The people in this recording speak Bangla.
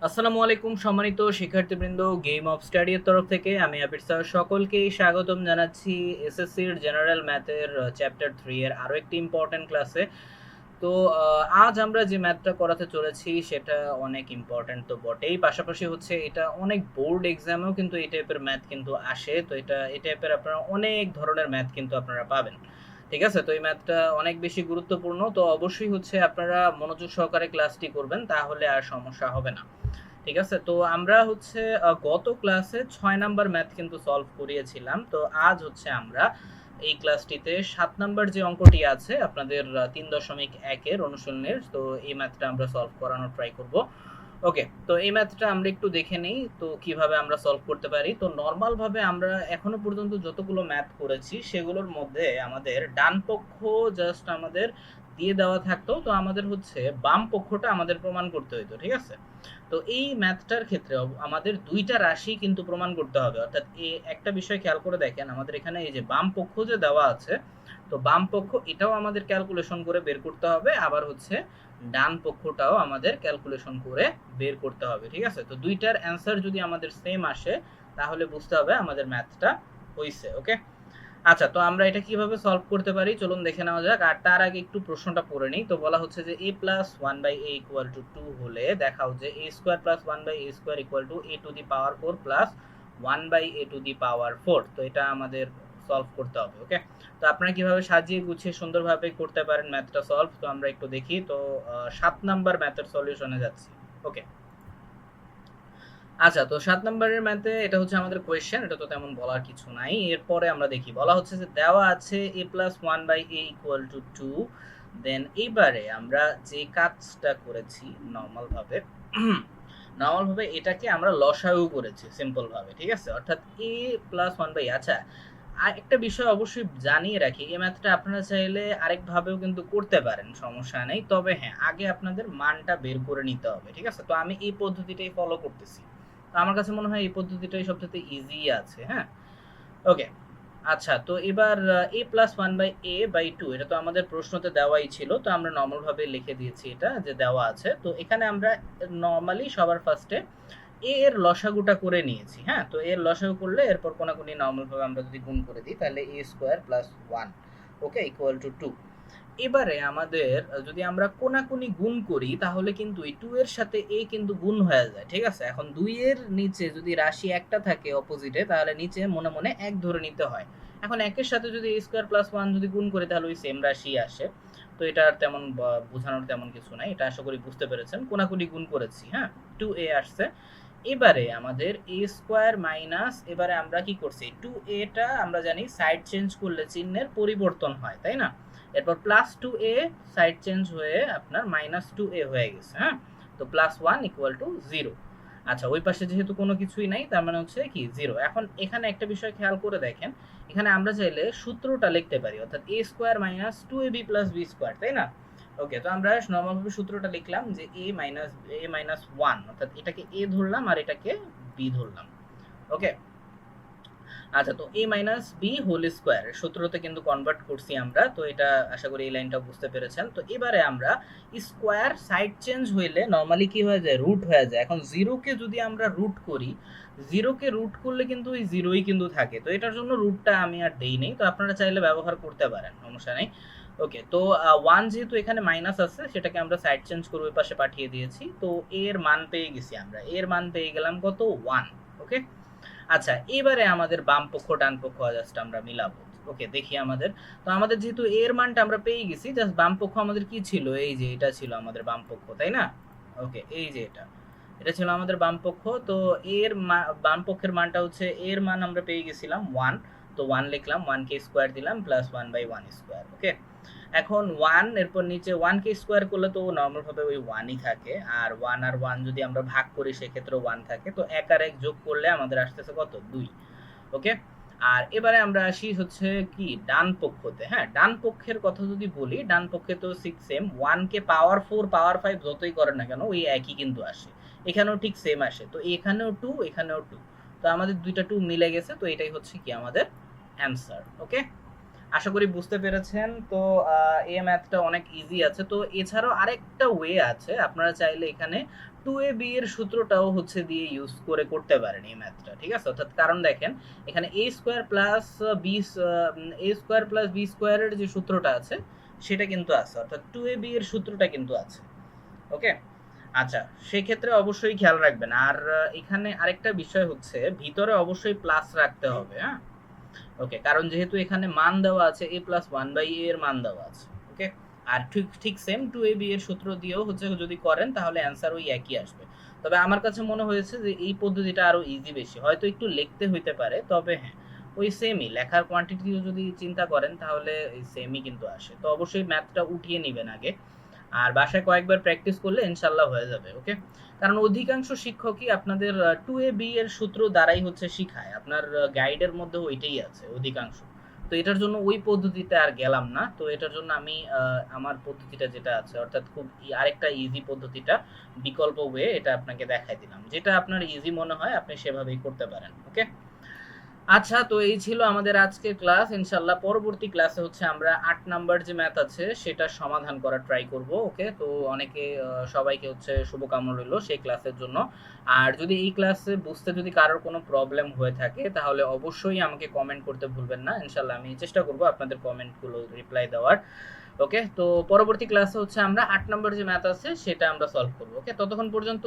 আসসালামু আলাইকুম সম্মানিত শিক্ষার্থীবৃন্দ, গেম অফ স্টাডি এর তরফ থেকে আমি আবির স্যার সকলকেই স্বাগতম জানাচ্ছি এসএসসির জেনারেল ম্যাথের চ্যাপ্টার 3 এর আরো একটি ইম্পর্টেন্ট ক্লাসে। তো আজ আমরা যে ম্যাথটা করাতে চলেছি সেটা অনেক ইম্পর্টেন্ট তো বটেই, পাশাপাশি হচ্ছে এটা অনেক বোর্ড এক্সামেও কিন্তু এই টাইপের ম্যাথ কিন্তু আসে। তো এটা এই টাইপের আপনারা অনেক ধরনের ম্যাথ কিন্তু আপনারা পাবেন। ঠিক আছে, তো এই ম্যাথটা অনেক বেশি গুরুত্বপূর্ণ, তো অবশ্যই হচ্ছে আপনারা মনোযোগ সহকারে ক্লাসটি করবেন, তাহলে আর সমস্যা হবে না। ঠিক আছে, তো আমরা হচ্ছে গত ক্লাসে 6 নাম্বার ম্যাথ কিন্তু সলভ করিয়েছিলাম। তো আজ হচ্ছে আমরা এই ক্লাসটিতে 7 নাম্বার যে অঙ্কটি আছে আপনাদের 3.1-এর অনুশীলনের, তো এই ম্যাথটা আমরা সলভ করানোর ট্রাই করব। ওকে, তো এই ম্যাথটা আমরা একটু দেখে নেই তো কিভাবে আমরা সলভ করতে পারি। তো নর্মাল ভাবে আমরা এখনো পর্যন্ত যতগুলো ম্যাথ করেছি সেগুলোর মধ্যে আমাদের ডান পক্ষ জাস্ট আমাদের দিয়ে দেওয়া থাকতো, তো আমাদের হচ্ছে বাম পক্ষটা আমাদের প্রমাণ করতে হতো। ঠিক আছে, তো এই ম্যাথটার ক্ষেত্রে আমাদের দুইটা রাশি কিন্তু প্রমাণ করতে হবে, অর্থাৎ এই একটা বিষয় খেয়াল করে দেখেন, আমাদের এখানে এই যে বাম পক্ষ যে দেওয়া আছে, তো বাম পক্ষ এটাও আমাদের ক্যালকুলেশন করে বের করতে হবে, আবার হচ্ছে ডান পক্ষটাও আমাদের ক্যালকুলেশন করে বের করতে হবে। ঠিক আছে, তো দুইটার অ্যান্সার যদি আমাদের সেম আসে তাহলে বুঝতে হবে আমাদের ম্যাথটা হইছে। ওকে, আচ্ছা, তো আমরা এটা কিভাবে সলভ করতে পারি চলুন দেখে নেওয়া যাক। আর তার আগে একটু প্রশ্নটা পড়ে নিই। তো বলা হচ্ছে যে a plus 1/a equal to 2 হলে দেখাও যে a square plus 1/a square equal to a to the power 4 plus 1/a to the power 4। তো এটা আমাদের সলভ করতে হবে। ওকে, তো আপনারা কিভাবে সাজিয়ে গুছিয়ে সুন্দরভাবে করতে পারেন ম্যাথটা সলভ, তো আমরা একটু দেখি। তো 7 নাম্বার ম্যাথের সলিউশনে যাচ্ছি। ওকে, আচ্ছা, তো 7 নম্বরের ম্যাথে এটা হচ্ছে আমাদের কোয়েশ্চেন, এটা তো তেমন বলার কিছু নাই। এরপরে আমরা দেখি, বলা হচ্ছে যে দেওয়া আছে a plus 1/a equal to 2। দেন এইবারে আমরা যে কাজটা করেছি নর্মাল ভাবে নর্মাল ভাবে এটাকে আমরা লসাগু করেছি সিম্পল ভাবে। ঠিক আছে, অর্থাৎ a প্লাস 1/a। আচ্ছা, আর একটা বিষয় অবশ্যই জানিয়ে রাখি, এই ম্যাথটা আপনারা চাইলে আরেকভাবেও কিন্তু করতে পারেন, সমস্যা নেই। তবে হ্যাঁ, আগে আপনাদের মানটা বের করে নিতে হবে। ঠিক আছে, তো আমি এই পদ্ধতিটাই ফলো করতেছি। তো আমার কাছে মনে হয় এই পদ্ধতিটাই সবচেয়ে ইজি আছে। হ্যাঁ, ওকে, আচ্ছা, তো এবার a প্লাস 1/a/2 এটা তো আমাদের প্রশ্নতে দেওয়াই ছিল, তো আমরা নর্মাল ভাবে লিখে দিয়েছি এটা যে দেওয়া আছে। তো এখানে আমরা নর্মালি সবার ফার্স্টে a এর লসাগুটা করে নিয়েছি। হ্যাঁ, তো এর লসাগু করলে এরপর কোনাকুনি নর্মাল ভাবে আমরা যদি গুণ করে দিই তাহলে a square plus 1 okay equal to 2। এবারে আমাদের যদি আমরা কোনাকুনি গুণ করি তাহলে কিন্তু এই 2 এর সাথে a কিন্তু গুণ হয়ে যায়। ঠিক আছে, এখন 2 এর নিচে যদি রাশি একটা থাকে অপোজিটে, তাহলে নিচে মনে মনে 1 ধরে নিতে হয়। এখন 1 এর সাথে যদি a স্কয়ার প্লাস 1 যদি গুণ করি তাহলে ওই সেম রাশি আসে। তো এটা আর তেমন বোঝানোর তেমন কিছু নাই, এটা আশা করি বুঝতে পেরেছেন। কোনাকুনি গুণ করেছি, হ্যাঁ, 2a আসছে। এবারে আমাদের a স্কয়ার মাইনাস, এবারে আমরা কি করছি, 2a টা আমরা জানি সাইড চেঞ্জ করলে চিহ্নের পরিবর্তন হয়, তাই না? এরপর প্লাস 2a সাইড চেঞ্জ হয়ে আপনার মাইনাস 2a হয়ে গেছে। হ্যাঁ, তো প্লাস 1 ইকুয়াল টু 0। আচ্ছা, ওই পাশে যেহেতু কোনো কিছুই নাই তার মানে হচ্ছে কি 0। এখন এখানে একটা বিষয় খেয়াল করে দেখেন, এখানে আমরা চাইলে সূত্রটা লিখতে পারি, অর্থাৎ a square minus 2ab plus b square, তাই না? ওকে, তো আমরা নরমালভাবে সূত্রটা লিখলাম যে a মাইনাস 1, অর্থাৎ এটাকে a ধরলাম আর এটাকে b ধরলাম। ওকে, আচ্ছা, তো a minus B whole square সূত্রতে কিন্তু কনভার্ট করছি আমরা। তো এটা আশা করি এই লাইনটা বুঝতে পেরেছেন। তো এবারে আমরা স্কোয়ার সাইড চেঞ্জ হইলে নর্মালি কি হয়ে যায়, রুট হয়ে যায়। এখন জিরোকে যদি আমরা রুট করি, জিরোকে রুট করলে কিন্তু ওই জিরোই কিন্তু থাকে, তো এটার জন্য রুটটা আমি আর দেই নেই, তো আপনারা চাইলে ব্যবহার করতে পারেন, সমস্যা নেই। ওকে, তো 1 যেহেতু এখানে মাইনাস আছে সেটাকে আমরা সাইড চেঞ্জ করে ওই পাশে পাঠিয়ে দিয়েছি। তো এর মান পেয়ে গেছি আমরা, এর মান পেয়ে গেলাম কত, 1। ওকে, আচ্ছা, এবারে আমাদের বাম পক্ষ ডান পক্ষ জাস্ট আমরা মিলাবো। ওকে, দেখি আমাদের, তো আমাদের যেহেতু এর মানটা আমরা পেয়ে গেছি, জাস্ট বাম পক্ষ আমাদের কি ছিল, এই যে এটা ছিল আমাদের বাম পক্ষ, তাই না? ওকে, এই যে এটা এটা ছিল আমাদের বাম পক্ষ। তো এর বাম পক্ষের মানটা হচ্ছে, এর মান আমরা পেয়ে গেছিলাম 1। তো 1 লিখলাম, 1 কে স্কোয়ার দিলাম প্লাস 1/1 স্কোয়ার। ওকে, এখন 1 এরপর নিচে 1 কে স্কোয়ার করলে তো নরমাল ভাবে ওই 1ই থাকে, আর 1 আর 1 যদি আমরা ভাগ করি সেক্ষেত্রে 1 থাকে। তো 1 আর 1 যোগ করলে আমাদের আসতেছে কত, 2। ওকে, আর এবারে আমরা আসি হচ্ছে কি ডান পক্ষতে। হ্যাঁ, ডান পক্ষের কথা যদি বলি, ডান পক্ষে তো 6 সেম, 1 কে পাওয়ার 4 পাওয়ার 5 যতই করেন না কেন ওই একই কিন্তু আসে, এখানেও ঠিক সেম আসে। তো এখানেও 2 এখানেও 2, তো আমাদের দুইটা 2 মিলে গেছে, তো এটাই হচ্ছে কি আমাদের অ্যান্সার। ওকে, আশা করি বুঝতে পেরেছেন। তো এই ম্যাথটা অনেক ইজি আছে। তো এছাড়াও আরেকটা ওয়ে আছে, আপনারা চাইলে এখানে 2ab এর সূত্রটাও হচ্ছে দিয়ে ইউজ করে করতে পারেন এই ম্যাথটা, ঠিক আছে? অর্থাৎ কারণ দেখেন এখানে a square plus a square plus b স্কয়ারের যে সূত্রটা আছে সেটা কিন্তু আছে, অর্থাৎ 2ab এর সূত্রটা কিন্তু আছে। ওকে, আচ্ছা সেক্ষেত্রে অবশ্যই খেয়াল রাখবেন। আর এখানে আরেকটা বিষয় হচ্ছে ভিতরে অবশ্যই প্লাস রাখতে হবে, হ্যাঁ? ওকে, কারণ যেহেতু এখানে মান দেওয়া আছে a প্লাস 1/a এর মান দেওয়া আছে। ওকে, আর ঠিক ঠিক সেম 2ab এর সূত্র দিয়েও হচ্ছে যদি করেন তাহলে অ্যান্সার ওই একই আসবে। তবে আমার কাছে মনে হয়েছে যে এই পদ্ধতিটা আরো ইজি বেশি, হয়তো একটু লিখতে হইতে পারে, তবে হ্যাঁ ওই সেমই লেখার কোয়ান্টিটিও যদি চিন্তা করেন তাহলে এই সেমই কিন্তু আসে। তো অবশ্যই ম্যাথটা উঠিয়ে নেবেন আগে, আর বাসায় কয়েকবার প্র্যাকটিস করলে ইনশাল্লাহ হয়ে যাবে। ওকে, কারণ অধিকাংশ শিক্ষকই আপনাদের 2ab এর সূত্র দ্বারাই হচ্ছে শিখায়, আপনার গাইডের মধ্যে ওইটাই আছে অধিকাংশ। তো এটার জন্য ওই পদ্ধতিতে আর গেলাম না, তো এটার জন্য আমি আমার পদ্ধতিটা যেটা আছে অর্থাৎ খুব আরেকটা ইজি পদ্ধতিটা বিকল্প ওয়ে এটা আপনাকে দেখাই দিলাম, যেটা আপনার ইজি মনে হয় আপনি সেভাবেই করতে পারেন। ওকে, আচ্ছা তো এই ছিল আমাদের আজকের ক্লাস। ইনশাল্লাহ পরবর্তী ক্লাসে হচ্ছে আমরা 8 নাম্বার যে ম্যাথ আছে সেটা সমাধান করার ট্রাই করব। ওকে, তো অনেকে সবাইকে হচ্ছে শুভকামনা রইল সেই ক্লাসের জন্য। আর যদি এই ক্লাসে বুঝতে যদি কারোর কোনো প্রবলেম হয়ে থাকে তাহলে অবশ্যই আমাকে কমেন্ট করতে ভুলবেন না। ইনশাল্লাহ আমি চেষ্টা করব আপনাদের কমেন্টগুলো রিপ্লাই দেওয়ার। ওকে, তো পরবর্তী ক্লাসে হচ্ছে আমরা 8 নাম্বার যে ম্যাথ আছে সেটা আমরা সলভ করব। ওকে, ততক্ষণ পর্যন্ত